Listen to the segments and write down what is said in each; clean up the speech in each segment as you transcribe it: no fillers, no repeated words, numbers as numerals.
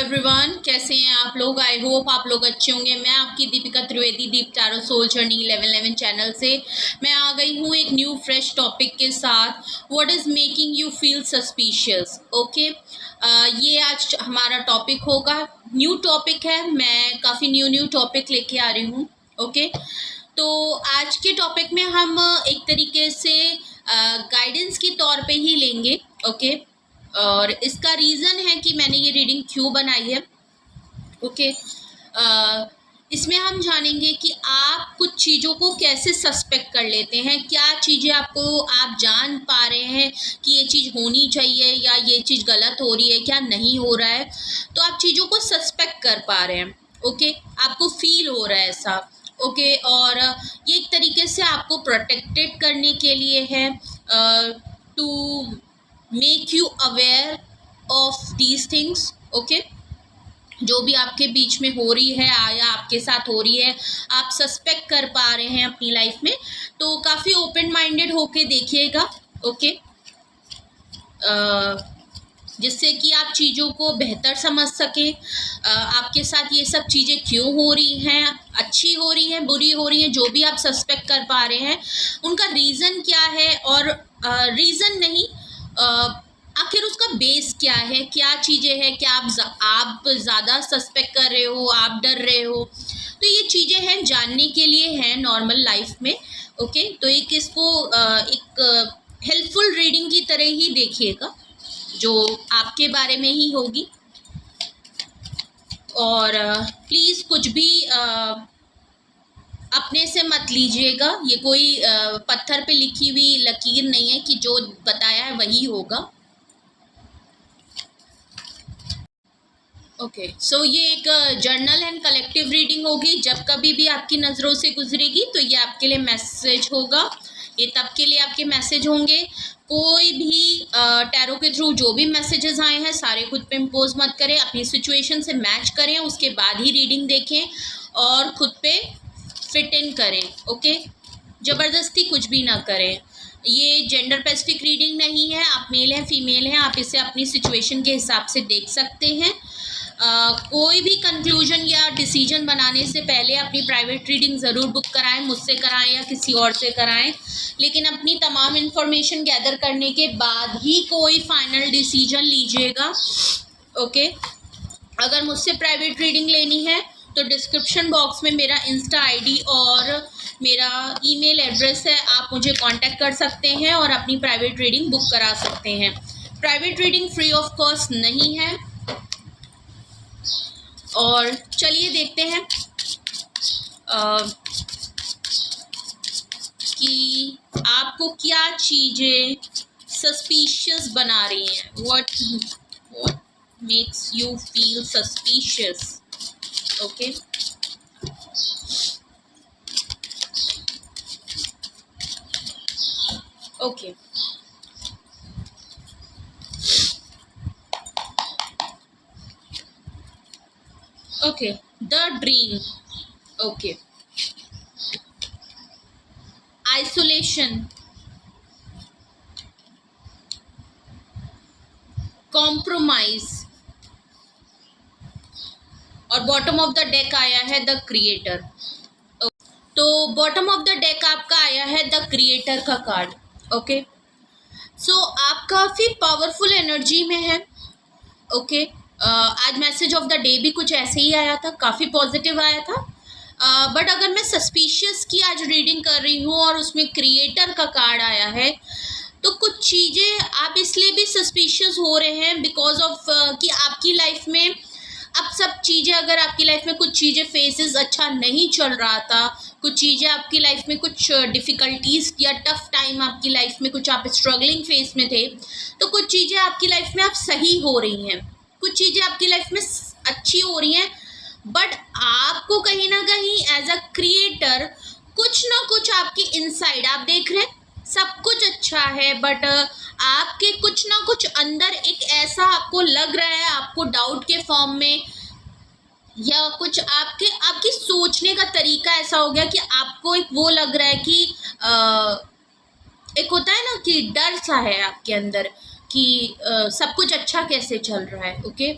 Everyone, कैसे हैं आप लोग। आई होप आप लोग अच्छे होंगे। मैं आपकी दीपिका त्रिवेदी, दीप टैरो सोल जर्नी 1111 चैनल से मैं आ गई हूँ एक न्यू फ्रेश टॉपिक के साथ। What is making you feel suspicious. Okay, ये आज हमारा टॉपिक होगा। न्यू टॉपिक है, मैं काफ़ी न्यू टॉपिक लेके आ रही हूँ। ओके, तो आज के टॉपिक में हम एक तरीके से गाइडेंस के तौर पे ही लेंगे। ओके, और इसका रीज़न है कि मैंने ये रीडिंग क्यों बनाई है। ओके, इसमें हम जानेंगे कि आप कुछ चीज़ों को कैसे सस्पेक्ट कर लेते हैं, क्या चीज़ें आप जान पा रहे हैं कि ये चीज़ होनी चाहिए या ये चीज़ गलत हो रही है, क्या नहीं हो रहा है। तो आप चीज़ों को सस्पेक्ट कर पा रहे हैं। ओके, आपको फील हो रहा है ऐसा। ओके, और ये एक तरीके से आपको प्रोटेक्टेड करने के लिए है, to make you aware of these things. Okay, जो भी आपके बीच में हो रही है या आपके साथ हो रही है, आप सस्पेक्ट कर पा रहे हैं अपनी लाइफ में, तो काफ़ी ओपन माइंडेड होके देखिएगा। ओके, जिससे कि आप चीज़ों को बेहतर समझ सकें। आपके साथ ये सब चीज़ें क्यों हो रही हैं, अच्छी हो रही हैं, बुरी हो रही हैं, जो भी आप सस्पेक्ट कर पा रहे हैं उनका रीज़न क्या है, और रीज़न नहीं, आखिर उसका बेस क्या है, क्या चीज़ें हैं, क्या आप ज़्यादा सस्पेक्ट कर रहे हो, आप डर रहे हो। तो ये चीज़ें हैं, जानने के लिए हैं नॉर्मल लाइफ में। ओके, तो इसको एक हेल्पफुल रीडिंग की तरह ही देखिएगा, जो आपके बारे में ही होगी। और प्लीज़ कुछ भी अपने से मत लीजिएगा। ये कोई पत्थर पे लिखी हुई लकीर नहीं है कि जो बताया है वही होगा। ओके, सो ये एक जर्नल एंड कलेक्टिव रीडिंग होगी। जब कभी भी आपकी नज़रों से गुजरेगी तो ये आपके लिए मैसेज होगा, ये तब के लिए आपके मैसेज होंगे। कोई भी टैरो के थ्रू जो भी मैसेजेस आए हैं सारे खुद पे इम्पोज मत करें, अपनी सिचुएशन से मैच करें, उसके बाद ही रीडिंग देखें और खुद पे फिट इन करें। ओके, ज़बरदस्ती कुछ भी ना करें। ये जेंडर स्पेसिफिक रीडिंग नहीं है, आप मेल हैं फीमेल हैं, आप इसे अपनी सिचुएशन के हिसाब से देख सकते हैं। कोई भी कंक्लूजन या डिसीजन बनाने से पहले अपनी प्राइवेट रीडिंग ज़रूर बुक कराएं, मुझसे कराएं या किसी और से कराएं, लेकिन अपनी तमाम इन्फॉर्मेशन गैदर करने के बाद ही कोई फाइनल डिसीजन लीजिएगा। ओके, अगर मुझसे प्राइवेट रीडिंग लेनी है तो डिस्क्रिप्शन बॉक्स में मेरा इंस्टा आईडी और मेरा ईमेल एड्रेस है, आप मुझे कांटेक्ट कर सकते हैं और अपनी प्राइवेट रीडिंग बुक करा सकते हैं। Private reading free of cost नहीं है। और चलिए देखते हैं कि आपको क्या चीज़ें सस्पिशियस बना रही हैं। What makes you feel suspicious. Okay, okay, okay, the dream. Okay, isolation, compromise, और बॉटम ऑफ द डेक आया है द क्रिएटर। तो बॉटम ऑफ द डेक आपका आया है द क्रिएटर का कार्ड। ओके, सो आप काफ़ी पावरफुल एनर्जी में हैं। ओके, आज मैसेज ऑफ द डे भी कुछ ऐसे ही आया था, काफ़ी पॉजिटिव आया था। बट अगर मैं सस्पिशियस की आज रीडिंग कर रही हूँ और उसमें क्रिएटर का कार्ड आया है, तो कुछ चीज़ें आप इसलिए भी सस्पिशियस हो रहे हैं बिकॉज ऑफ कि आपकी लाइफ में अब सब चीज़ें, अगर आपकी लाइफ में कुछ चीज़ें फेजेस अच्छा नहीं चल रहा था, कुछ चीज़ें आपकी लाइफ में कुछ डिफ़िकल्टीज़ या टफ टाइम आपकी लाइफ में कुछ आप स्ट्रगलिंग फेज में थे, तो कुछ चीज़ें आपकी लाइफ में अब सही हो रही हैं, कुछ चीज़ें आपकी लाइफ में अच्छी हो रही हैं। बट आपको कहीं ना कहीं एज अ क्रिएटर कुछ ना कुछ आपकी इनसाइड, आप देख रहे हैं सब कुछ अच्छा है, बट आपके कुछ ना कुछ अंदर एक ऐसा आपको लग रहा है, आपको डाउट के फॉर्म में, या कुछ आपकी सोचने का तरीका ऐसा हो गया कि आपको एक वो लग रहा है कि एक होता है ना कि डर सा है आपके अंदर कि सब कुछ अच्छा कैसे चल रहा है। ओके,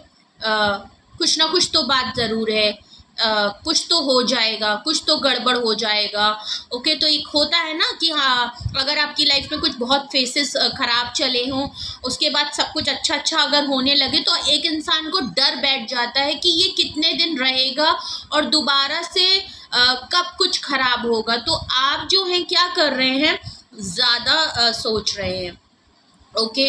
कुछ ना कुछ तो बात ज़रूर है, कुछ तो हो जाएगा, कुछ तो गड़बड़ हो जाएगा। ओके, तो एक होता है ना कि हाँ, अगर आपकी लाइफ में कुछ बहुत फेसेस ख़राब चले हों, उसके बाद सब कुछ अच्छा अच्छा अगर होने लगे, तो एक इंसान को डर बैठ जाता है कि ये कितने दिन रहेगा और दोबारा से कब कुछ ख़राब होगा। तो आप जो हैं क्या कर रहे हैं, ज़्यादा सोच रहे हैं। ओके,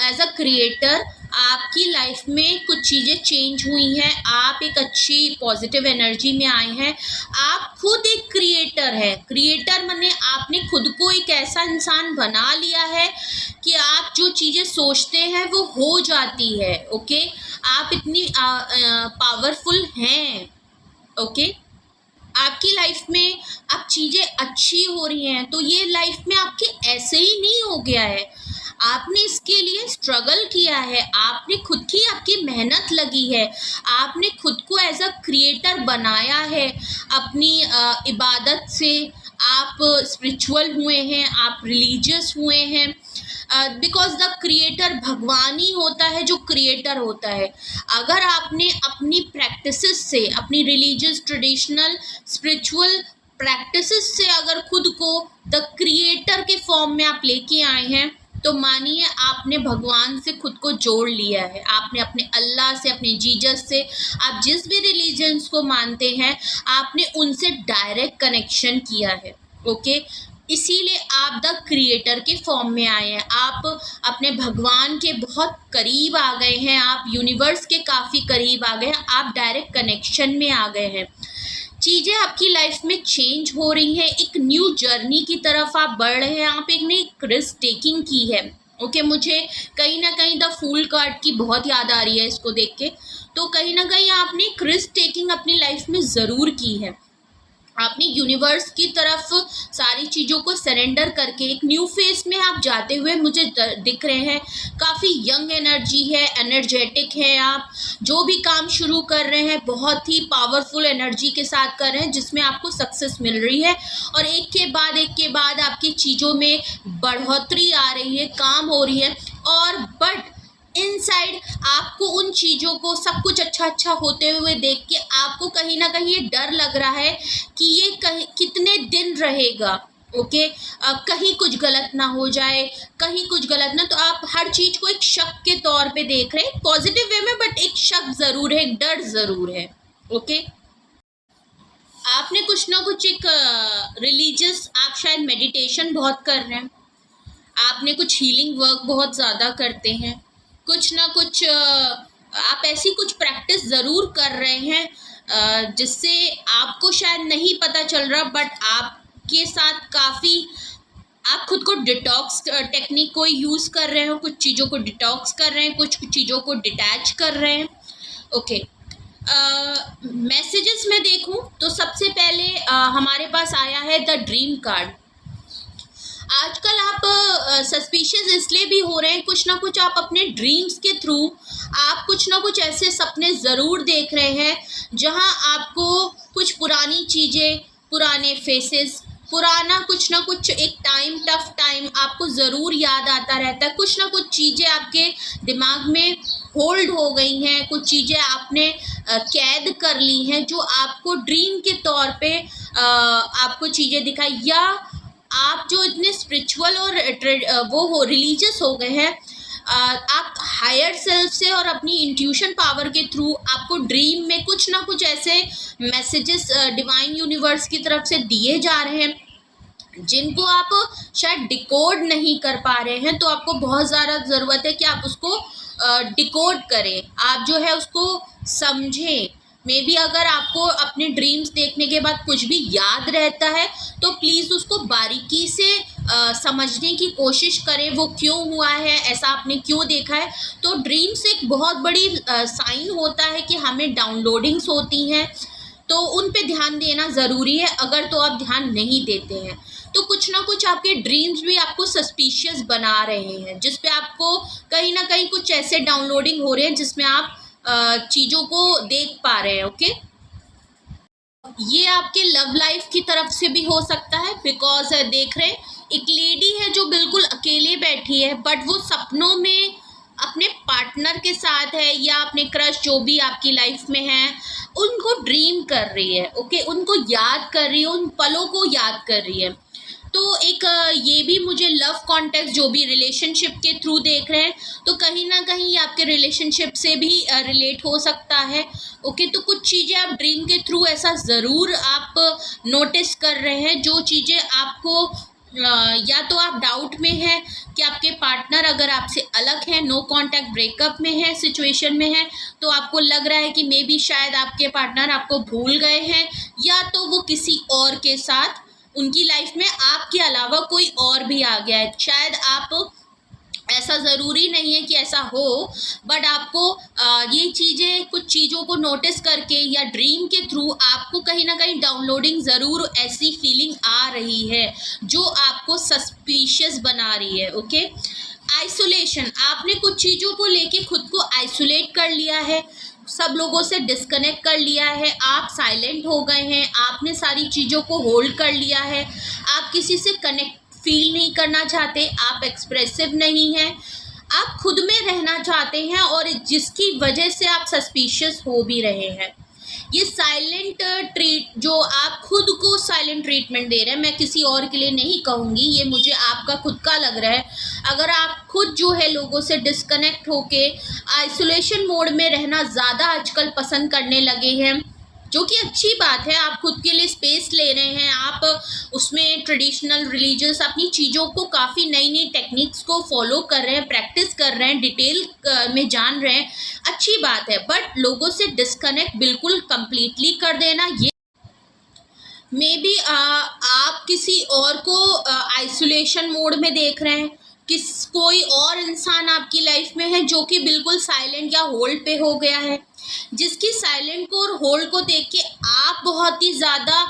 एज अ क्रिएटर आपकी लाइफ में कुछ चीज़ें चेंज हुई हैं, आप एक अच्छी पॉजिटिव एनर्जी में आए हैं। आप खुद एक क्रिएटर हैं। क्रिएटर माने आपने खुद को एक ऐसा इंसान बना लिया है कि आप जो चीज़ें सोचते हैं वो हो जाती है। ओके, आप इतनी पावरफुल हैं। ओके, आपकी लाइफ में अब चीज़ें अच्छी हो रही हैं, तो ये लाइफ में आपके ऐसे ही नहीं हो गया है। आपने इसके लिए स्ट्रगल किया है, आपने खुद की आपकी मेहनत लगी है, आपने खुद को एज अ क्रिएटर बनाया है। अपनी इबादत से आप स्पिरिचुअल हुए हैं, आप रिलीजियस हुए हैं, बिकॉज द क्रिएटर भगवान ही होता है जो क्रिएटर होता है। अगर आपने अपनी प्रैक्टिसेस से, अपनी रिलीजियस ट्रेडिशनल स्पिरिचुअल प्रैक्टिसेस से अगर खुद को द क्रिएटर के फॉर्म में आप लेके आए हैं, तो मानिए आपने भगवान से खुद को जोड़ लिया है। आपने अपने अल्लाह से, अपने जीसस से, आप जिस भी रिलीजन्स को मानते हैं, आपने उनसे डायरेक्ट कनेक्शन किया है। ओके, इसीलिए आप द क्रिएटर के फॉर्म में आए हैं। आप अपने भगवान के बहुत करीब आ गए हैं, आप यूनिवर्स के काफ़ी करीब आ गए हैं, आप डायरेक्ट कनेक्शन में आ गए हैं। चीज़ें आपकी लाइफ में चेंज हो रही हैं, एक न्यू जर्नी की तरफ आप बढ़ रहे हैं, आप एक नई रिस्क टेकिंग की है। ओके, मुझे कहीं ना कहीं द फूल कार्ड की बहुत याद आ रही है इसको देख के। तो कहीं ना कहीं आपने एक रिस्क टेकिंग अपनी लाइफ में ज़रूर की है। आपने यूनिवर्स की तरफ सारी चीज़ों को सरेंडर करके एक न्यू फेज में आप जाते हुए मुझे दिख रहे हैं। काफ़ी यंग एनर्जी है, एनर्जेटिक है। आप जो भी काम शुरू कर रहे हैं बहुत ही पावरफुल एनर्जी के साथ कर रहे हैं, जिसमें आपको सक्सेस मिल रही है और एक के बाद आपकी चीज़ों में बढ़ोतरी आ रही है, काम हो रही है। और बट इनसाइड आपको उन चीज़ों को सब कुछ अच्छा होते हुए देख के आपको कहीं ना कहीं ये डर लग रहा है कि ये कहीं कितने दिन रहेगा। ओके, कहीं कुछ गलत ना हो जाए, कहीं कुछ गलत ना, तो आप हर चीज़ को एक शक के तौर पे देख रहे हैं, पॉजिटिव वे में, बट एक शक ज़रूर है, एक डर ज़रूर है। ओके, आपने कुछ ना कुछ एक रिलीजियस, आप शायद मेडिटेशन बहुत कर रहे हैं, आपने कुछ हीलिंग वर्क बहुत ज़्यादा करते हैं, कुछ ना कुछ आप ऐसी कुछ प्रैक्टिस ज़रूर कर रहे हैं जिससे आपको शायद नहीं पता चल रहा, बट आपके साथ काफ़ी आप खुद को डिटॉक्स टेक्निक को यूज़ कर रहे हो, कुछ चीज़ों को डिटॉक्स कर रहे हैं, कुछ चीज़ों को डिटैच कर रहे हैं। ओके, मैसेजेस में देखूं तो सबसे पहले हमारे पास आया है द ड्रीम कार्ड। आजकल आप सस्पिशियस इसलिए भी हो रहे हैं, कुछ ना कुछ आप अपने ड्रीम्स के थ्रू आप कुछ ना कुछ ऐसे सपने ज़रूर देख रहे हैं जहां आपको कुछ पुरानी चीज़ें, पुराने फेसेस, पुराना कुछ ना कुछ एक टाइम, टफ टाइम आपको ज़रूर याद आता रहता है। कुछ ना कुछ चीज़ें आपके दिमाग में होल्ड हो गई हैं, कुछ चीज़ें आपने कैद कर ली हैं जो आपको ड्रीम के तौर पे आपको चीज़ें दिखाई, या आप जो इतने स्पिरिचुअल और वो हो रिलीजियस हो गए हैं, आप हायर सेल्फ से और अपनी इंट्यूशन पावर के थ्रू आपको ड्रीम में कुछ ना कुछ ऐसे मैसेजेस डिवाइन यूनिवर्स की तरफ से दिए जा रहे हैं जिनको आप शायद डिकोड नहीं कर पा रहे हैं। तो आपको बहुत ज़्यादा ज़रूरत है कि आप उसको डिकोड करें, आप जो है उसको समझें। मे बी अगर आपको अपने ड्रीम्स देखने के बाद कुछ भी याद रहता है तो प्लीज़ उसको बारीकी से समझने की कोशिश करें, वो क्यों हुआ है, ऐसा आपने क्यों देखा है। तो ड्रीम्स एक बहुत बड़ी साइन होता है कि हमें डाउनलोडिंग्स होती हैं, तो उन पे ध्यान देना ज़रूरी है। अगर तो आप ध्यान नहीं देते हैं तो कुछ ना कुछ आपके ड्रीम्स भी आपको सस्पिशियस बना रहे हैं, जिस पे आपको कहीं ना कहीं कुछ ऐसे डाउनलोडिंग हो रहे हैं जिसमें आप चीज़ों को देख पा रहे हैं। ओके, ये आपके लव लाइफ की तरफ से भी हो सकता है, बिकॉज देख रहे हैं एक लेडी है जो बिल्कुल अकेले बैठी है, बट वो सपनों में अपने पार्टनर के साथ है या अपने क्रश जो भी आपकी लाइफ में है उनको ड्रीम कर रही है, ओके, उनको याद कर रही है, उन पलों को याद कर रही है। तो एक ये भी मुझे लव कॉन्टेक्स्ट जो भी रिलेशनशिप के थ्रू देख रहे हैं तो कहीं ना कहीं आपके रिलेशनशिप से भी रिलेट हो सकता है, ओके। तो कुछ चीज़ें आप ड्रीम के थ्रू ऐसा ज़रूर आप नोटिस कर रहे हैं जो चीज़ें आपको या तो आप डाउट में है कि आपके पार्टनर अगर आपसे अलग है, नो कांटेक्ट ब्रेकअप में है, सिचुएशन में है, तो आपको लग रहा है कि मे बी शायद आपके पार्टनर आपको भूल गए हैं या तो वो किसी और के साथ उनकी लाइफ में आपके अलावा कोई और भी आ गया है। शायद आप, ऐसा ज़रूरी नहीं है कि ऐसा हो, बट आपको ये चीज़ें, कुछ चीज़ों को नोटिस करके या ड्रीम के थ्रू आपको कहीं ना कहीं डाउनलोडिंग ज़रूर ऐसी फीलिंग आ रही है जो आपको सस्पिशियस बना रही है, ओके। आइसोलेशन, आपने कुछ चीज़ों को लेके खुद को आइसोलेट कर लिया है, सब लोगों से डिस्कनेक्ट कर लिया है, आप साइलेंट हो गए हैं, आपने सारी चीज़ों को होल्ड कर लिया है, आप किसी से कनेक्ट फील नहीं करना चाहते, आप एक्सप्रेसिव नहीं हैं, आप खुद में रहना चाहते हैं और जिसकी वजह से आप सस्पिशियस हो भी रहे हैं। ये साइलेंट ट्रीट, जो आप खुद को साइलेंट ट्रीटमेंट दे रहे हैं, मैं किसी और के लिए नहीं कहूँगी, ये मुझे आपका खुद का लग रहा है। अगर आप खुद जो है लोगों से डिस्कनेक्ट होके आइसोलेशन मोड में रहना ज़्यादा आजकल पसंद करने लगे हैं, जो कि अच्छी बात है, आप खुद के लिए स्पेस ले रहे हैं, आप उसमें ट्रेडिशनल रिलीजियस अपनी चीज़ों को काफ़ी नई नई टेक्निक्स को फॉलो कर रहे हैं, प्रैक्टिस कर रहे हैं, डिटेल में जान रहे हैं, अच्छी बात है। बट लोगों से डिस्कनेक्ट बिल्कुल कंप्लीटली कर देना, ये मे बी आप किसी और को आइसोलेशन मोड में देख रहे हैं, कोई और इंसान आपकी लाइफ में है जो कि बिल्कुल साइलेंट या होल्ड पे हो गया है, जिसकी साइलेंट को और होल्ड को देख के आप बहुत ही ज़्यादा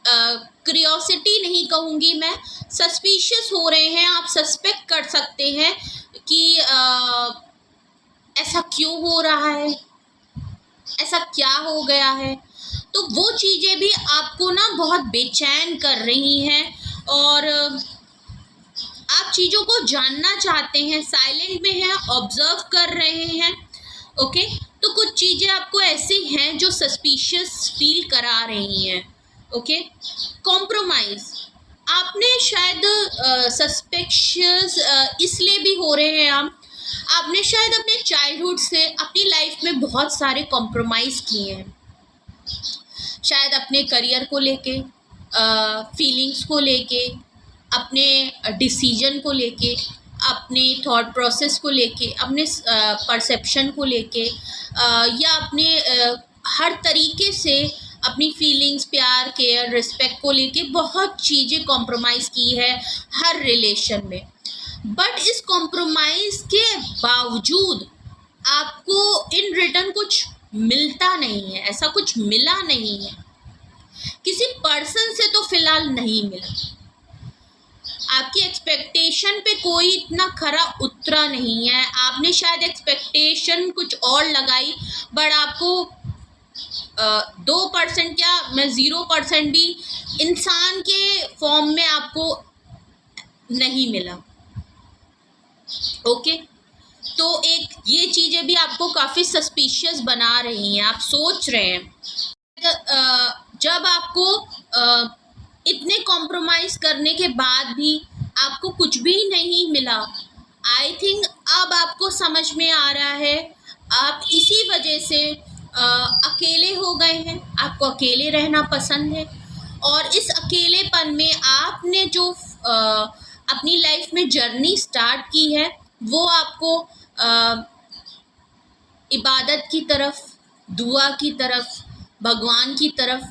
क्यूरियोसिटी नहीं कहूँगी मैं, सस्पिशियस हो रहे हैं, आप सस्पेक्ट कर सकते हैं कि ऐसा क्यों हो रहा है, ऐसा क्या हो गया है। तो वो चीज़ें भी आपको ना बहुत बेचैन कर रही हैं और आप चीज़ों को जानना चाहते हैं, साइलेंट में हैं, ऑब्जर्व कर रहे हैं, ओके। तो कुछ चीज़ें आपको ऐसी हैं जो सस्पिशियस फील करा रही हैं, ओके। कॉम्प्रोमाइज़, आपने शायद सस्पिशियस इसलिए भी हो रहे हैं आपने शायद अपने चाइल्डहुड से अपनी लाइफ में बहुत सारे कॉम्प्रोमाइज़ किए हैं, शायद अपने करियर को लेके, फीलिंग्स को लेके, अपने डिसीजन को लेके, अपने थॉट प्रोसेस को लेके, अपने परसेप्शन को लेके, या अपने हर तरीके से अपनी फीलिंग्स, प्यार, केयर, रिस्पेक्ट को लेके बहुत चीज़ें कॉम्प्रोमाइज़ की है हर रिलेशन में। बट इस कॉम्प्रोमाइज़ के बावजूद आपको इन रिटर्न कुछ मिलता नहीं है, ऐसा कुछ मिला नहीं है, किसी पर्सन से तो फिलहाल नहीं मिला, आपकी एक्सपेक्टेशन पे कोई इतना खरा उतरा नहीं है, आपने शायद एक्सपेक्टेशन कुछ और लगाई बट आपको 2% क्या, मैं 0% भी इंसान के फॉर्म में आपको नहीं मिला, ओके। तो एक ये चीज़ें भी आपको काफ़ी सस्पिशियस बना रही हैं, आप सोच रहे हैं जब आपको इतने कॉम्प्रोमाइज़ करने के बाद भी आपको कुछ भी नहीं मिला, आई थिंक अब आपको समझ में आ रहा है आप इसी वजह से अकेले हो गए हैं, आपको अकेले रहना पसंद है और इस अकेलेपन में आपने जो अपनी लाइफ में जर्नी स्टार्ट की है वो आपको इबादत की तरफ, दुआ की तरफ, भगवान की तरफ,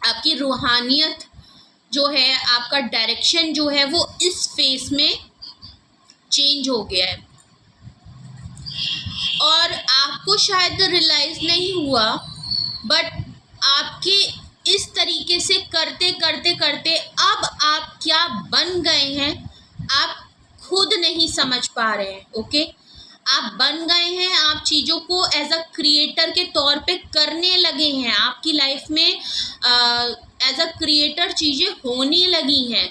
आपकी रूहानियत जो है, आपका डायरेक्शन जो है वो इस फेस में चेंज हो गया है और आपको शायद रियलाइज़ नहीं हुआ बट आपके इस तरीके से करते करते करते अब आप क्या बन गए हैं आप खुद नहीं समझ पा रहे हैं, ओके। आप बन गए हैं, आप चीज़ों को एज अ क्रिएटर के तौर पे करने लगे हैं, आपकी लाइफ में एज अ क्रिएटर चीज़ें होने लगी हैं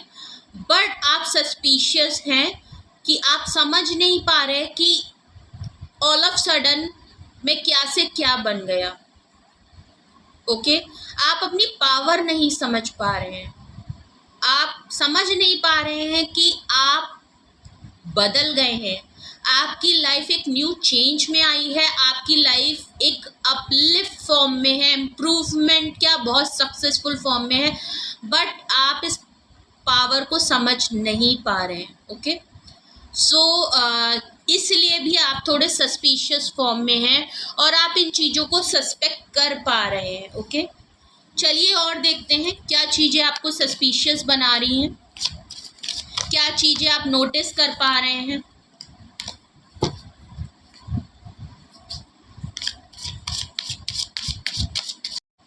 बट आप सस्पिशियस हैं कि आप समझ नहीं पा रहे कि ऑल ऑफ सडन मैं क्या से क्या बन गया। ओके, आप अपनी पावर नहीं समझ पा रहे हैं, आप समझ नहीं पा रहे हैं कि आप बदल गए हैं, आपकी लाइफ एक न्यू चेंज में आई है, आपकी लाइफ एक अपलिफ्ट फॉर्म में है, इम्प्रूवमेंट क्या बहुत सक्सेसफुल फॉर्म में है, बट आप इस पावर को समझ नहीं पा रहे हैं। ओके, सो इसलिए भी आप थोड़े सस्पिशियस फॉर्म में हैं और आप इन चीज़ों को सस्पेक्ट कर पा रहे हैं। ओके, चलिए और देखते हैं क्या चीज़ें आपको सस्पिशियस बना रही हैं, क्या चीज़ें आप नोटिस कर पा रहे हैं।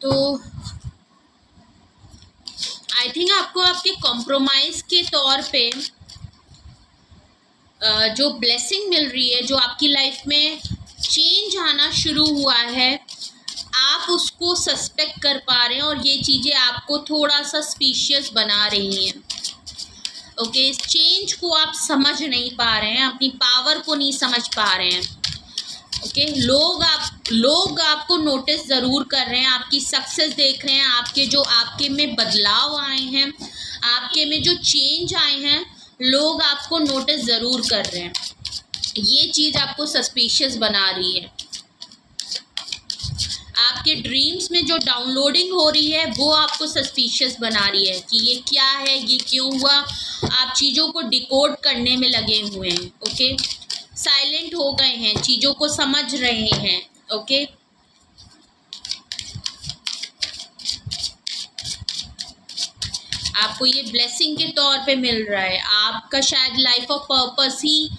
तो आई थिंक आपको आपके कॉम्प्रोमाइज़ के तौर पे जो ब्लेसिंग मिल रही है, जो आपकी लाइफ में चेंज आना शुरू हुआ है, आप उसको सस्पेक्ट कर पा रहे हैं और ये चीज़ें आपको थोड़ा सा सस्पिशियस बना रही हैं। ओके, इस चेंज को आप समझ नहीं पा रहे हैं, अपनी पावर को नहीं समझ पा रहे हैं। ओके, लोग आपको नोटिस ज़रूर कर रहे हैं, आपकी सक्सेस देख रहे हैं, आपके में बदलाव आए हैं, आपके में जो चेंज आए हैं, लोग आपको नोटिस ज़रूर कर रहे हैं। ये चीज़ आपको सस्पिशियस बना रही है। आपके ड्रीम्स में जो डाउनलोडिंग हो रही है वो आपको सस्पिशियस बना रही है कि ये क्या है, ये क्यों हुआ। आप चीज़ों को डिकोड करने में लगे हुए हैं। ओके, साइलेंट हो गए हैं, चीज़ों को समझ रहे हैं। ओके, आपको ये ब्लेसिंग के तौर पे मिल रहा है। आपका शायद लाइफ ऑफ पर्पस ही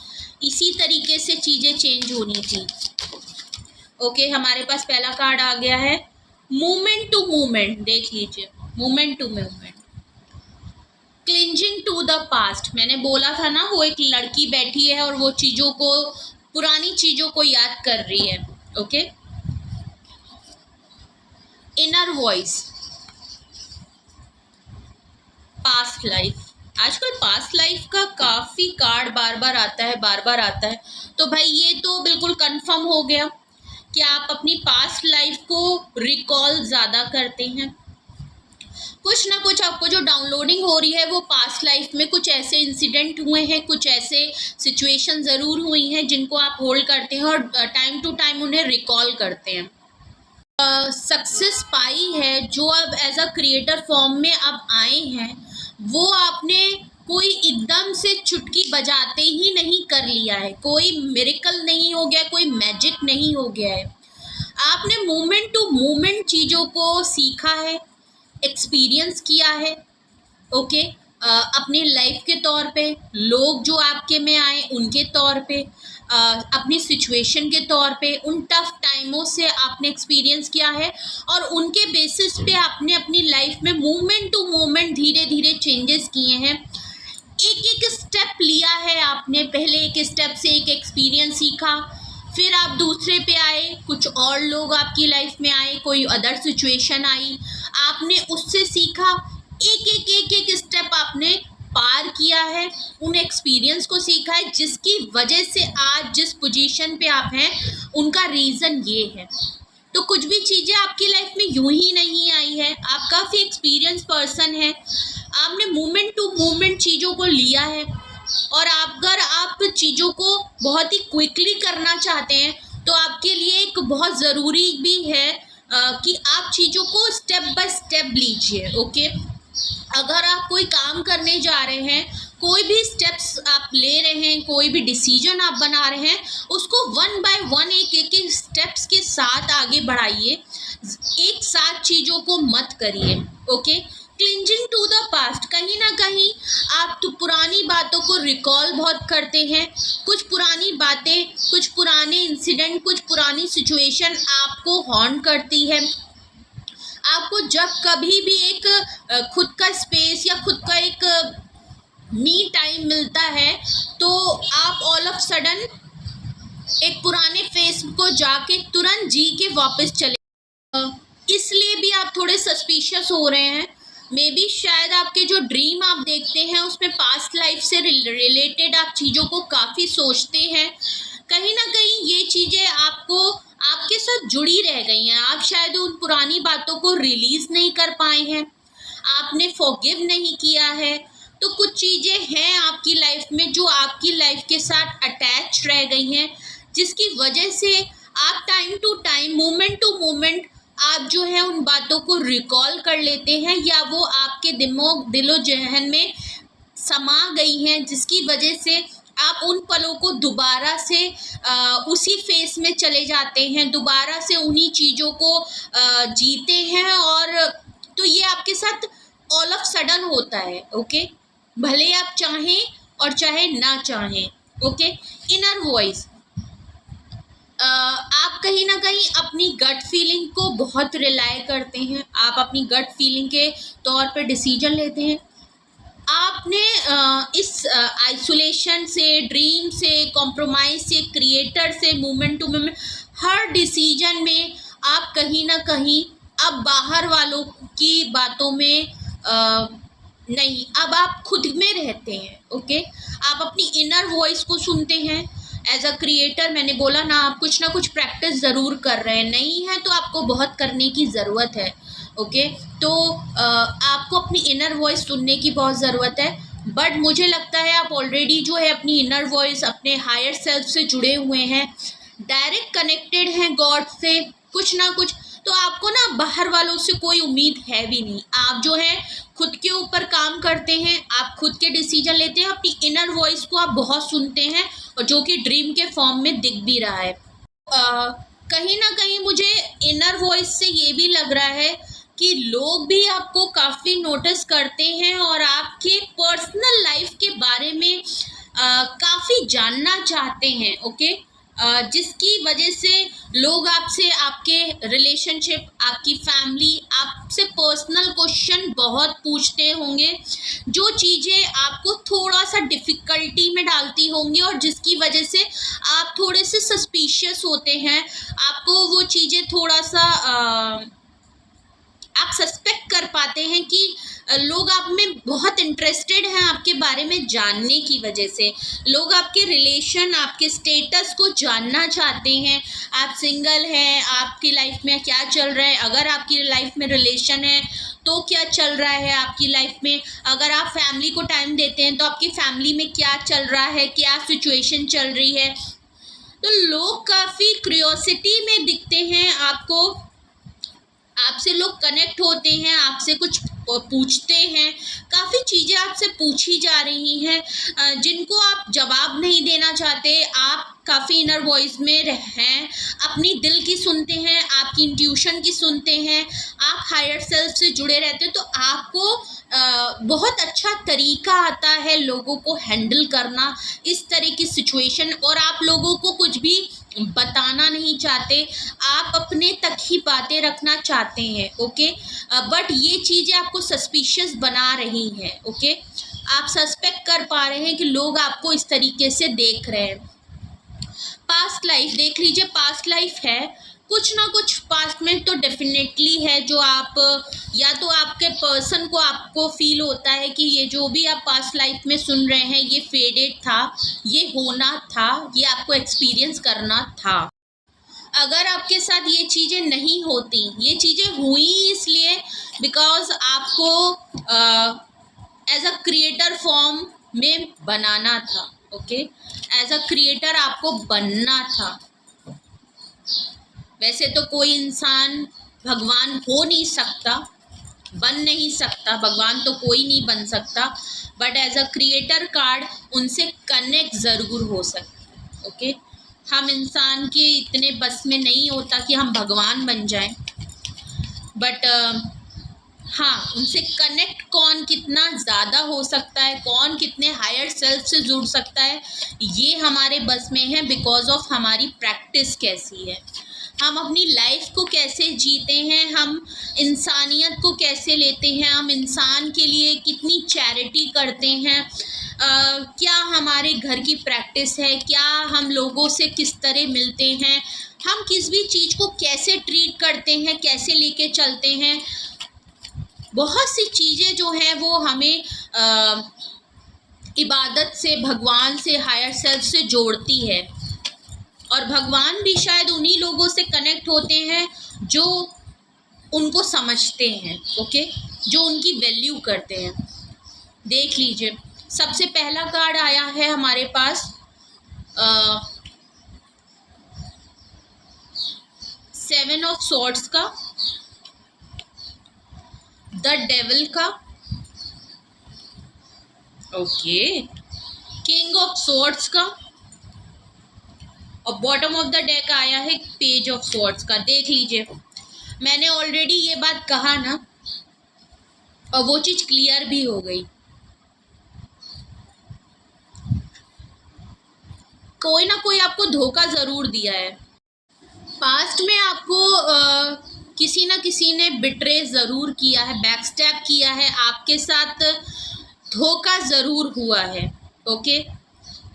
इसी तरीके से चीज़ें चेंज होनी थी। ओके, हमारे पास पहला कार्ड आ गया है मूवमेंट टू मूवमेंट। देख लीजिए, movement to movement, clinging to the past. मैंने बोला था ना, वो एक लड़की बैठी है और वो चीज़ों को, पुरानी चीज़ों को याद कर रही है। Okay, inner voice, past life. आजकल पास्ट लाइफ का काफ़ी कार्ड बार बार आता है। तो भाई ये तो बिल्कुल कंफर्म हो गया कि आप अपनी पास्ट लाइफ को रिकॉल ज़्यादा करते हैं। कुछ ना कुछ आपको जो डाउनलोडिंग हो रही है वो पास्ट लाइफ में कुछ ऐसे इंसिडेंट हुए हैं, कुछ ऐसे सिचुएशन ज़रूर हुई हैं जिनको आप होल्ड करते हैं और टाइम टू टाइम उन्हें रिकॉल करते हैं। सक्सेस पाई है जो अब एज अ क्रिएटर फॉर्म में अब आए हैं, वो आपने कोई एकदम से चुटकी बजाते ही नहीं कर लिया है, कोई मिरेकल नहीं हो गया, कोई मैजिक नहीं हो गया है। आपने मोमेंट टू मोमेंट चीज़ों को सीखा है, एक्सपीरियंस किया है। ओके, अपनी लाइफ के तौर पे, लोग जो आपके में आए उनके तौर पे, अपनी सिचुएशन के तौर पे, उन टफ टाइमों से आपने एक्सपीरियंस किया है और उनके बेसिस पे आपने अपनी लाइफ में मूवमेंट टू मूवमेंट धीरे धीरे चेंजेस किए हैं। एक स्टेप लिया है आपने, पहले एक स्टेप से एक एक्सपीरियंस सीखा, फिर आप दूसरे पे आए, कुछ और लोग आपकी लाइफ में आए, कोई अदर सिचुएशन आई, आपने उससे सीखा, एक स्टेप आपने पार किया है, उन एक्सपीरियंस को सीखा है, जिसकी वजह से आज जिस पोजीशन पे आप हैं उनका रीज़न ये है। तो कुछ भी चीज़ें आपकी लाइफ में यूं ही नहीं आई है, आप काफ़ी एक्सपीरियंस पर्सन हैं, आपने मोमेंट टू मोमेंट चीज़ों को लिया है और अगर आप चीज़ों को बहुत ही क्विकली करना चाहते हैं तो आपके लिए एक बहुत ज़रूरी भी है कि आप चीज़ों को स्टेप बाय स्टेप लीजिए। ओके, अगर आप कोई काम करने जा रहे हैं, कोई भी स्टेप्स आप ले रहे हैं, कोई भी डिसीजन आप बना रहे हैं, उसको वन बाय वन एक स्टेप्स के साथ आगे बढ़ाइए, एक साथ चीज़ों को मत करिए। Okay, clinging to the past, कहीं ना कहीं आप तो पुरानी बातों को रिकॉल बहुत करते हैं, कुछ पुरानी बातें, कुछ पुराने इंसिडेंट, कुछ पुरानी सिचुएशन आपको हॉन्ट करती है। आपको जब कभी भी एक खुद का स्पेस या खुद का एक मी टाइम मिलता है तो आप ऑल ऑफ सडन एक पुराने फेस को जाके तुरंत जी के वापस चले, इसलिए भी आप थोड़े सस्पिशियस हो रहे हैं। मे बी शायद आपके जो ड्रीम आप देखते हैं उसमें पास्ट लाइफ से रिलेटेड आप चीज़ों को काफ़ी सोचते हैं। कहीं ना कहीं ये चीज़ें आपको आपके साथ जुड़ी रह गई हैं। आप शायद उन पुरानी बातों को रिलीज़ नहीं कर पाए हैं, आपने फॉरगिव नहीं किया है। तो कुछ चीज़ें हैं आपकी लाइफ में जो आपकी लाइफ के साथ अटैच रह गई हैं, जिसकी वजह से आप time to time, moment to moment आप जो है उन बातों को रिकॉल कर लेते हैं, या वो आपके दिलो जहन में समा गई हैं, जिसकी वजह से आप उन पलों को दोबारा से उसी फेस में चले जाते हैं, दोबारा से उन्हीं चीज़ों को जीते हैं। और तो ये आपके साथ ऑल ऑफ सडन होता है। ओके, भले आप चाहें और चाहे ना चाहें। ओके, इनर वॉइस, आप कहीं ना कहीं अपनी गट फीलिंग को बहुत रिलाय करते हैं। आप अपनी गट फीलिंग के तौर पर डिसीजन लेते हैं। आपने इस आइसोलेशन से, ड्रीम से, कॉम्प्रोमाइज़ से, क्रिएटर से, मोमेंट टू मोमेंट हर डिसीजन में आप कहीं ना कहीं अब बाहर वालों की बातों में नहीं, अब आप खुद में रहते हैं। ओके, आप अपनी इनर वॉइस को सुनते हैं। एज अ क्रिएटर मैंने बोला ना, आप कुछ ना कुछ प्रैक्टिस ज़रूर कर रहे हैं, नहीं है तो आपको बहुत करने की ज़रूरत है। ओके, तो आपको अपनी इनर वॉइस सुनने की बहुत ज़रूरत है। बट मुझे लगता है आप ऑलरेडी जो है अपनी इनर वॉइस, अपने हायर सेल्फ से जुड़े हुए हैं, डायरेक्ट कनेक्टेड हैं गॉड से कुछ ना कुछ। तो आपको ना बाहर वालों से कोई उम्मीद है भी नहीं। आप जो है खुद के ऊपर काम करते हैं, आप खुद के डिसीजन लेते हैं, अपनी इनर वॉइस को आप बहुत सुनते हैं, और जो कि ड्रीम के फॉर्म में दिख भी रहा है। कहीं ना कहीं मुझे इनर वॉइस से ये भी लग रहा है कि लोग भी आपको काफ़ी नोटिस करते हैं और आपके पर्सनल लाइफ के बारे में काफ़ी जानना चाहते हैं। ओके, जिसकी वजह से लोग आपसे, आपके रिलेशनशिप, आपकी फैमिली, आपसे पर्सनल क्वेश्चन बहुत पूछते होंगे, जो चीज़ें आपको थोड़ा सा डिफ़िकल्टी में डालती होंगी और जिसकी वजह से आप थोड़े से सस्पिशियस होते हैं। आपको वो चीज़ें थोड़ा सा आप सस्पेक्ट कर पाते हैं कि लोग आप में बहुत इंटरेस्टेड हैं, आपके बारे में जानने की वजह से। लोग आपके रिलेशन, आपके स्टेटस को जानना चाहते हैं। आप सिंगल हैं, आपकी लाइफ में क्या चल रहा है, अगर आपकी लाइफ में रिलेशन है तो क्या चल रहा है आपकी लाइफ में, अगर आप फैमिली को टाइम देते हैं तो आपकी फैमिली में क्या चल रहा है, क्या सिचुएशन चल रही है। तो लोग काफ़ी क्यूरियोसिटी में दिखते हैं आपको, आपसे लोग कनेक्ट होते हैं, आपसे कुछ पूछते हैं, काफ़ी चीज़ें आपसे पूछी जा रही हैं जिनको आप जवाब नहीं देना चाहते। आप काफ़ी इनर वॉइस में हैं, अपनी दिल की सुनते हैं, आपकी इंट्यूशन की सुनते हैं, आप हायर सेल्फ से जुड़े रहते हैं। तो आपको बहुत अच्छा तरीका आता है लोगों को हैंडल करना, इस तरह की सिचुएशन, और आप लोगों को कुछ भी बताना नहीं चाहते, आप अपने तक ही बातें रखना चाहते हैं। ओके, बट ये चीज़ें आपको सस्पिशियस बना रही हैं। ओके, आप सस्पेक्ट कर पा रहे हैं कि लोग आपको इस तरीके से देख रहे हैं। पास्ट लाइफ देख लीजिए, पास्ट लाइफ है, कुछ ना कुछ पास्ट में तो डेफिनेटली है जो आप, या तो आपके पर्सन को आपको फील होता है कि ये जो भी आप पास्ट लाइफ में सुन रहे हैं ये फेडेड था, ये होना था, ये आपको एक्सपीरियंस करना था। अगर आपके साथ ये चीज़ें नहीं होती, ये चीज़ें हुई इसलिए बिकॉज आपको एज अ क्रिएटर फॉर्म में बनाना था। ओके, एज अ क्रिएटर आपको बनना था। वैसे तो कोई इंसान भगवान हो नहीं सकता, बन नहीं सकता, भगवान तो कोई नहीं बन सकता, but as a creator card उनसे कनेक्ट ज़रूर हो सकता। ओके, हम इंसान के इतने बस में नहीं होता कि हम भगवान बन जाएं, बट हाँ, उनसे कनेक्ट कौन कितना ज़्यादा हो सकता है, कौन कितने हायर सेल्फ से जुड़ सकता है, ये हमारे बस में है बिकॉज ऑफ हमारी प्रैक्टिस कैसी है, हम अपनी लाइफ को कैसे जीते हैं, हम इंसानियत को कैसे लेते हैं, हम इंसान के लिए कितनी चैरिटी करते हैं, क्या हमारे घर की प्रैक्टिस है, क्या हम लोगों से किस तरह मिलते हैं, हम किस भी चीज़ को कैसे ट्रीट करते हैं, कैसे लेके चलते हैं। बहुत सी चीज़ें जो हैं वो हमें इबादत से, भगवान से, हायर सेल्फ से जोड़ती है। और भगवान भी शायद उन्हीं लोगों से कनेक्ट होते हैं जो उनको समझते हैं, ओके, जो उनकी वैल्यू करते हैं। देख लीजिए, सबसे पहला कार्ड आया है हमारे पास 7 ऑफ सॉर्ड्स का, द डेविल का, ओके, किंग ऑफ सॉर्ड्स का, और बॉटम ऑफ द डेक आया है पेज ऑफ सॉर्ड्स का। देख लीजिए, मैंने ऑलरेडी ये बात कहा ना, और वो चीज क्लियर भी हो गई। कोई ना कोई आपको धोखा जरूर दिया है। पास्ट में आपको किसी ना किसी ने बिट्रे जरूर किया है, बैकस्टैप किया है, आपके साथ धोखा जरूर हुआ है, ओके।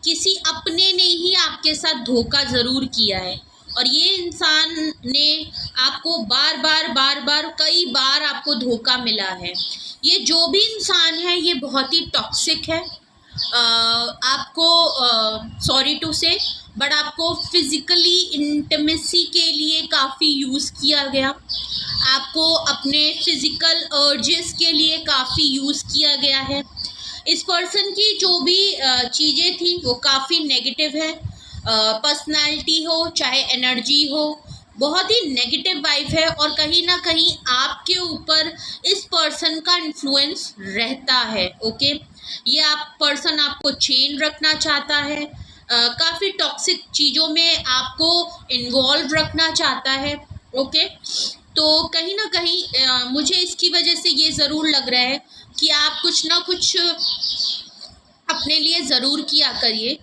किसी अपने ने ही आपके साथ धोखा जरूर किया है, और ये इंसान ने आपको बार बार कई बार आपको धोखा मिला है। ये जो भी इंसान है ये बहुत ही टॉक्सिक है। आपको सॉरी टू से, बट आपको फिजिकली इंटिमेसी के लिए काफ़ी यूज़ किया गया, आपको अपने फिजिकल अर्जेस के लिए काफ़ी यूज़ किया गया है। इस पर्सन की जो भी चीज़ें थी वो काफ़ी नेगेटिव है। पर्सनालिटी हो चाहे एनर्जी हो, बहुत ही नेगेटिव वाइब है, और कहीं ना कहीं आपके ऊपर इस पर्सन का इन्फ्लुएंस रहता है, ओके। ये आप पर्सन आपको चेन रखना चाहता है, काफ़ी टॉक्सिक चीज़ों में आपको इन्वॉल्व रखना चाहता है, ओके। तो कहीं ना कहीं मुझे इसकी वजह से ये ज़रूर लग रहा है कि आप कुछ ना कुछ अपने लिए ज़रूर किया करिए,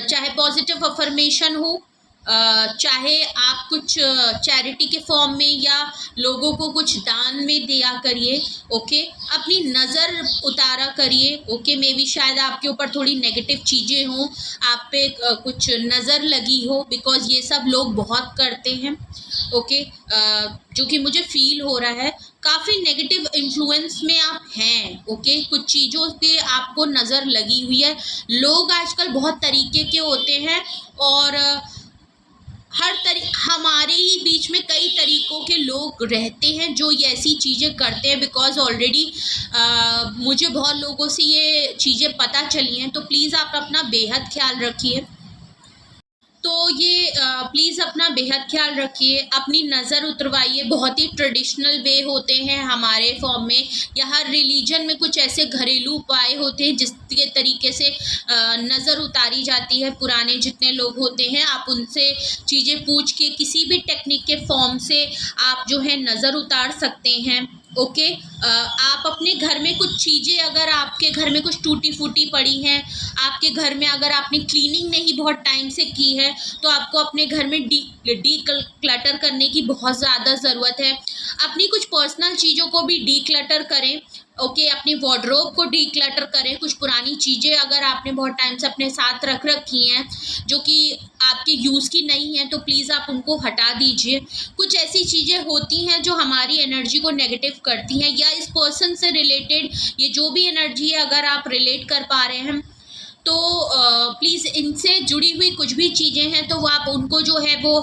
चाहे पॉजिटिव अफर्मेशन हो, चाहे आप कुछ चैरिटी के फॉर्म में या लोगों को कुछ दान में दिया करिए, ओके। अपनी नज़र उतारा करिए, ओके। मे भी शायद आपके ऊपर थोड़ी नेगेटिव चीज़ें हों, आप पे कुछ नज़र लगी हो, बिकॉज़ ये सब लोग बहुत करते हैं, ओके। जो कि मुझे फील हो रहा है, काफ़ी नेगेटिव इन्फ्लुएंस में आप हैं, ओके। कुछ चीज़ों पे आपको नज़र लगी हुई है। लोग आजकल बहुत तरीके के होते हैं, और हमारे ही बीच में कई तरीकों के लोग रहते हैं जो ये ऐसी चीज़ें करते हैं, बिकॉज़ ऑलरेडी मुझे बहुत लोगों से ये चीज़ें पता चली हैं। तो प्लीज़ आप अपना बेहद ख्याल रखिए। तो ये प्लीज़ अपना बेहद ख्याल रखिए, अपनी नज़र उतरवाइए। बहुत ही ट्रेडिशनल वे होते हैं हमारे फॉर्म में, या हर रिलीजन में कुछ ऐसे घरेलू उपाय होते हैं जिसके तरीके से नज़र उतारी जाती है। पुराने जितने लोग होते हैं, आप उनसे चीज़ें पूछ के किसी भी टेक्निक के फॉर्म से आप जो है नज़र उतार सकते हैं, ओके। आप अपने घर में कुछ चीज़ें, अगर आपके घर में कुछ टूटी फूटी पड़ी हैं, आपके घर में अगर आपने क्लीनिंग नहीं बहुत टाइम से की है, तो आपको अपने घर में डी क्लटर करने की बहुत ज़्यादा ज़रूरत है। अपनी कुछ पर्सनल चीज़ों को भी डी क्लटर करें, ओके। अपनी वार्डरोब को डी क्लटर करें। कुछ पुरानी चीज़ें अगर आपने बहुत टाइम से अपने साथ रख रखी हैं जो कि आपके यूज़ की नहीं है, तो प्लीज़ आप उनको हटा दीजिए। कुछ ऐसी चीज़ें होती हैं जो हमारी एनर्जी को नेगेटिव करती हैं, या इस पर्सन से रिलेटेड ये जो भी एनर्जी है अगर आप रिलेट कर पा रहे हैं, तो प्लीज़ इनसे जुड़ी हुई कुछ भी चीज़ें हैं तो वो आप उनको जो है वो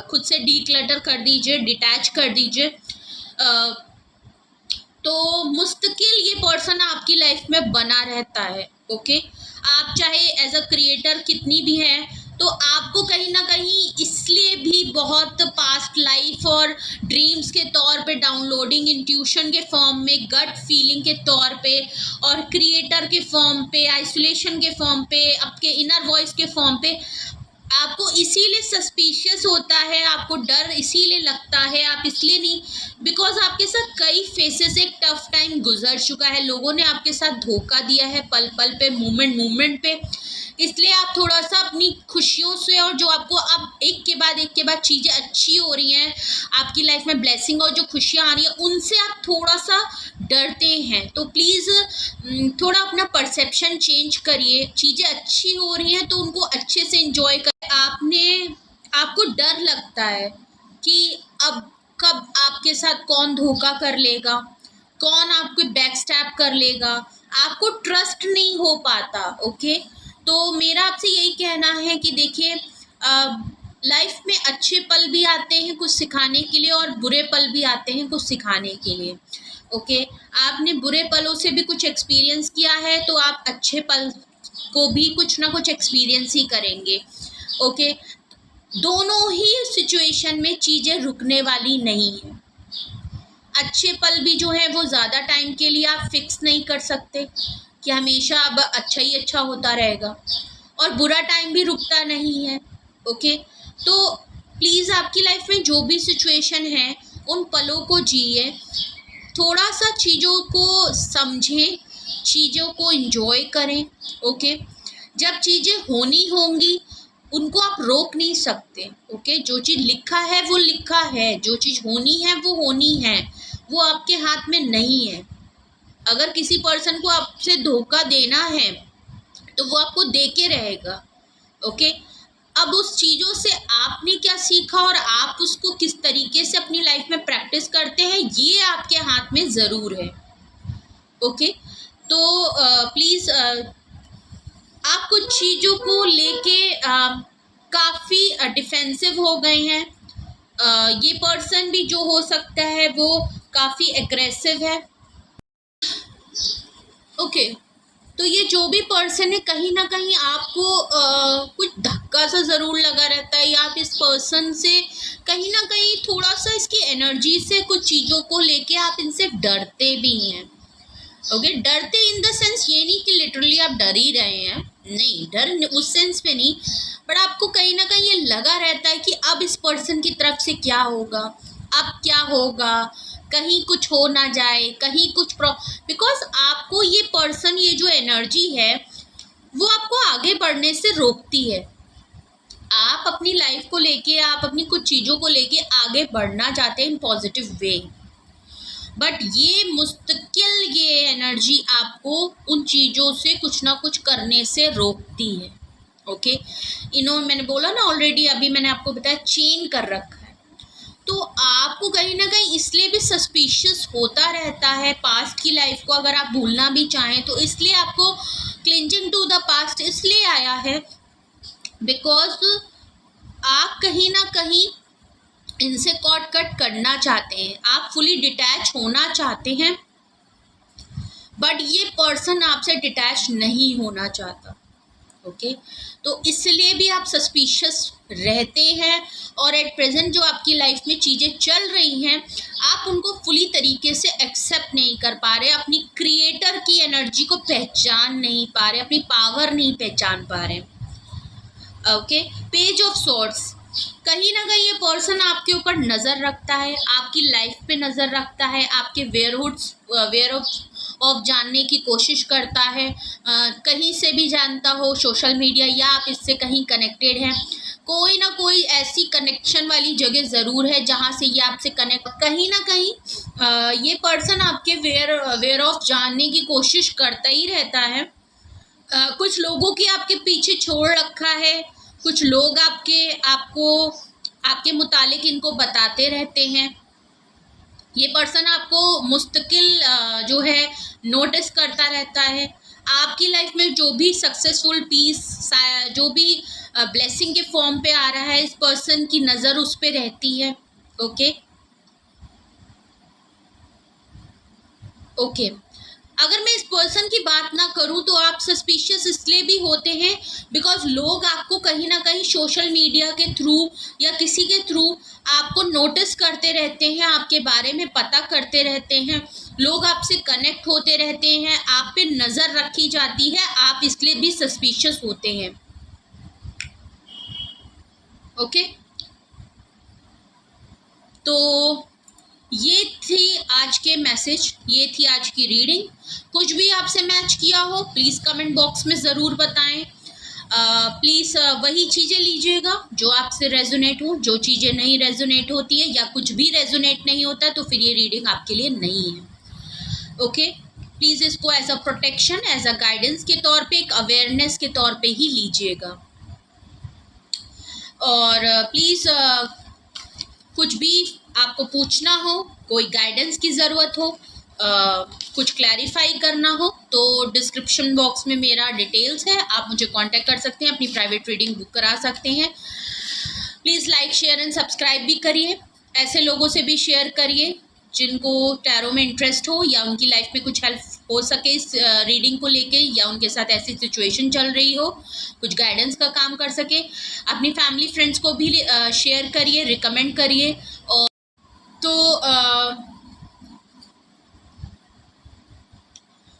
खुद से डी क्लटर कर दीजिए, डिटैच कर दीजिए। तो मुस्तकिल ये पर्सन आपकी लाइफ में बना रहता है, ओके। आप चाहे एज अ क्रिएटर कितनी भी हैं, तो आपको कहीं ना कहीं इसलिए भी बहुत पास्ट लाइफ और ड्रीम्स के तौर पे, डाउनलोडिंग इंट्यूशन के फॉर्म में, गट फीलिंग के तौर पे, और क्रिएटर के फॉर्म पे, आइसोलेशन के फॉर्म पे, आपके इनर वॉइस के फॉर्म पे आपको इसीलिए सस्पिशियस होता है, आपको डर इसीलिए लगता है। आप इसलिए नहीं, बिकॉज आपके साथ कई फेसेस, एक टफ टाइम गुजर चुका है, लोगों ने आपके साथ धोखा दिया है पल पल पे, मोमेंट पे। इसलिए आप थोड़ा सा अपनी खुशियों से, और जो आपको अब एक के बाद चीज़ें अच्छी हो रही हैं आपकी लाइफ में, ब्लेसिंग और जो खुशियाँ आ रही हैं, उनसे आप थोड़ा सा डरते हैं। तो प्लीज़ थोड़ा अपना परसेप्शन चेंज करिए। चीज़ें अच्छी हो रही हैं तो उनको अच्छे से एंजॉय करें। आपको डर लगता है कि अब कब आपके साथ कौन धोखा कर लेगा, कौन आपको बैक स्टैप कर लेगा, आपको ट्रस्ट नहीं हो पाता। ओके, तो मेरा आपसे यही कहना है कि देखिए, लाइफ में अच्छे पल भी आते हैं कुछ सिखाने के लिए, और बुरे पल भी आते हैं कुछ सिखाने के लिए। ओके, आपने बुरे पलों से भी कुछ एक्सपीरियंस किया है, तो आप अच्छे पल को भी कुछ ना कुछ एक्सपीरियंस ही करेंगे। ओके, दोनों ही सिचुएशन में चीज़ें रुकने वाली नहीं है। अच्छे पल भी जो है वो ज़्यादा टाइम के लिए आप फिक्स नहीं कर सकते कि हमेशा अब अच्छा ही अच्छा होता रहेगा, और बुरा टाइम भी रुकता नहीं है। ओके, तो प्लीज़ आपकी लाइफ में जो भी सिचुएशन है उन पलों को जिए, थोड़ा सा चीज़ों को समझें, चीज़ों को एंजॉय करें। ओके, जब चीज़ें होनी होंगी उनको आप रोक नहीं सकते। ओके, जो चीज़ लिखा है वो लिखा है, जो चीज़ होनी है वो होनी है, वो आपके हाथ में नहीं है। अगर किसी पर्सन को आपसे धोखा देना है तो वो आपको दे के रहेगा। ओके, अब उस चीज़ों से आपने क्या सीखा और आप उसको किस तरीके से अपनी लाइफ में प्रैक्टिस करते हैं, ये आपके हाथ में ज़रूर है। ओके, तो प्लीज़ आप कुछ चीज़ों को लेके काफ़ी डिफेंसिव हो गए हैं। ये पर्सन भी जो हो सकता है वो काफ़ी एग्रेसिव है। ओके, तो ये जो भी पर्सन है, कहीं ना कहीं आपको कुछ धक्का सा ज़रूर लगा रहता है, या आप इस पर्सन से कहीं ना कहीं थोड़ा सा इसकी एनर्जी से कुछ चीज़ों को लेके आप इनसे डरते भी हैं। ओके, डरते इन द सेंस ये नहीं कि लिटरली आप डर ही रहे हैं, नहीं, डर उस सेंस में नहीं, बट आपको कहीं ना कहीं ये लगा रहता है कि अब इस पर्सन की तरफ से क्या होगा, अब क्या होगा, कहीं कुछ हो ना जाए, कहीं कुछ बिकॉज आपको ये पर्सन, ये जो एनर्जी है वो आपको आगे बढ़ने से रोकती है। आप अपनी लाइफ को लेके, आप अपनी कुछ चीज़ों को लेके आगे बढ़ना चाहते हैं इन पॉजिटिव वे, बट ये मुस्तकिल ये एनर्जी आपको उन चीज़ों से कुछ ना कुछ करने से रोकती है। ओके, मैंने बोला ना ऑलरेडी, अभी मैंने आपको बताया चेन कर रखा है, तो आपको कहीं ना कहीं इसलिए भी सस्पिशियस होता रहता है पास्ट की लाइफ को, अगर आप भूलना भी चाहें तो। इसलिए आपको क्लिंजिंग टू द पास्ट इसलिए आया है बिकॉज आप कहीं ना कहीं इनसे कॉट कट करना चाहते हैं, आप फुली डिटैच होना चाहते हैं, बट ये पर्सन आपसे डिटैच नहीं होना चाहता। ओके, तो इसलिए भी आप सस्पिशियस रहते हैं, और एट प्रेजेंट जो आपकी लाइफ में चीज़ें चल रही हैं आप उनको फुली तरीके से एक्सेप्ट नहीं कर पा रहे, अपनी क्रिएटर की एनर्जी को पहचान नहीं पा रहे, अपनी पावर नहीं पहचान पा रहे। ओके, पेज ऑफ सॉर्ड्स, कहीं ना कहीं ये पर्सन आपके ऊपर नज़र रखता है, आपकी लाइफ पे नज़र रखता है, आपके वेयर ऑफ जानने की कोशिश करता है, कहीं से भी जानता हो, सोशल मीडिया या आप इससे कहीं कनेक्टेड हैं, कोई ना कोई ऐसी कनेक्शन वाली जगह ज़रूर है जहाँ से ये आपसे कनेक्ट, कहीं ना कहीं ये पर्सन आपके वेयर ऑफ जानने की कोशिश करता ही रहता है। कुछ लोगों की आपके पीछे छोड़ रखा है, कुछ लोग आपके मुतालिक इनको बताते रहते हैं। ये पर्सन आपको मुस्तकिल जो है नोटिस करता रहता है। आपकी लाइफ में जो भी सक्सेसफुल पीस, जो भी ब्लेसिंग के फॉर्म पे आ रहा है, इस पर्सन की नज़र उस पे रहती है। ओके, अगर मैं इस पर्सन की बात ना करूं तो आप सस्पिशियस इसलिए भी होते हैं बिकॉज लोग आपको कहीं ना कहीं सोशल मीडिया के थ्रू या किसी के थ्रू आपको नोटिस करते रहते हैं, आपके बारे में पता करते रहते हैं, लोग आपसे कनेक्ट होते रहते हैं, आप पे नज़र रखी जाती है, आप इसलिए भी सस्पिशियस होते हैं। ओके, तो ये थी आज के मैसेज, ये थी आज की रीडिंग। कुछ भी आपसे मैच किया हो प्लीज़ कमेंट बॉक्स में ज़रूर बताएं। प्लीज़ वही चीज़ें लीजिएगा जो आपसे रेजोनेट हो, जो चीज़ें नहीं रेजोनेट होती है या कुछ भी रेजोनेट नहीं होता तो फिर ये रीडिंग आपके लिए नहीं है। ओके, प्लीज़ इसको as a protection, as a guidance के तौर पे, एक अवेयरनेस के तौर पे ही लीजिएगा। और प्लीज़ कुछ भी आपको पूछना हो, कोई गाइडेंस की ज़रूरत हो कुछ क्लैरिफाई करना हो तो डिस्क्रिप्शन बॉक्स में मेरा डिटेल्स है, आप मुझे कांटेक्ट कर सकते हैं, अपनी प्राइवेट रीडिंग बुक करा सकते हैं। Please like share and subscribe भी करिए, ऐसे लोगों से भी शेयर करिए जिनको टैरो में इंटरेस्ट हो या उनकी लाइफ में कुछ हेल्प हो सके इस रीडिंग को लेके, या उनके साथ ऐसी सिचुएशन चल रही हो, कुछ गाइडेंस का काम कर सके। अपनी फैमिली फ्रेंड्स को भी शेयर करिए, रिकमेंड करिए। और तो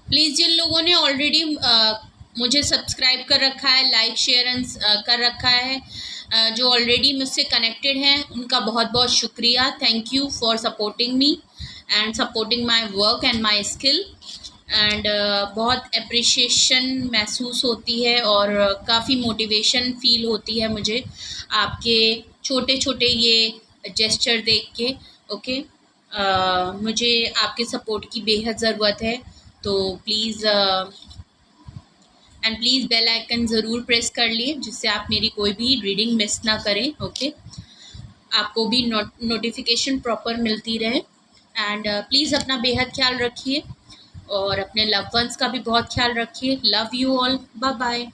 प्लीज़ जिन लोगों ने ऑलरेडी मुझे सब्सक्राइब कर रखा है, लाइक शेयर एंड कर रखा है, जो ऑलरेडी मुझसे कनेक्टेड हैं, उनका बहुत बहुत शुक्रिया। Thank you for supporting me and supporting my work and my skill. And बहुत अप्रिशिएशन महसूस होती है और काफ़ी मोटिवेशन फील होती है मुझे आपके छोटे छोटे ये जेस्चर देख के। ओके, मुझे आपके सपोर्ट की बेहद ज़रूरत है, तो प्लीज़ प्लीज़ बेल आइकन ज़रूर प्रेस कर लिए जिससे आप मेरी कोई भी रीडिंग मिस ना करें। ओके, आपको भी नोटिफिकेशन प्रॉपर मिलती रहे। एंड प्लीज़ अपना बेहद ख्याल रखिए और अपने लव वंस का भी बहुत ख्याल रखिए। Love you all, bye bye.